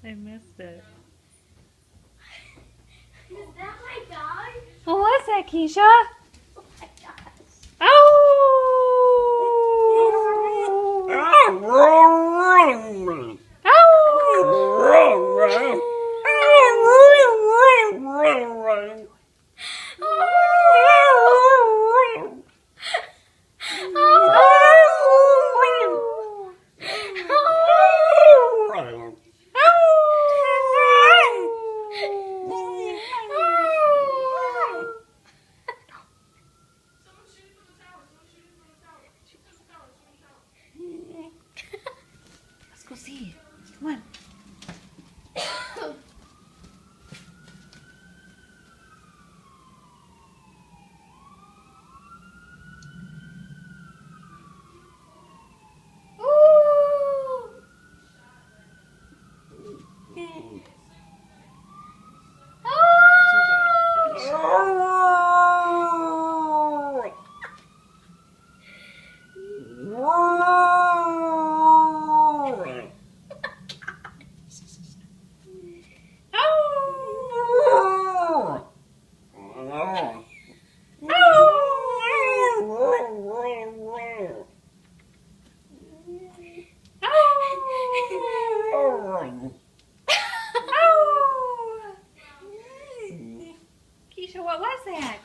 I missed it. Is that my dog? What was that, Keisha? Oh my gosh. Oh! Let's go see. Come on. Keisha, what was that?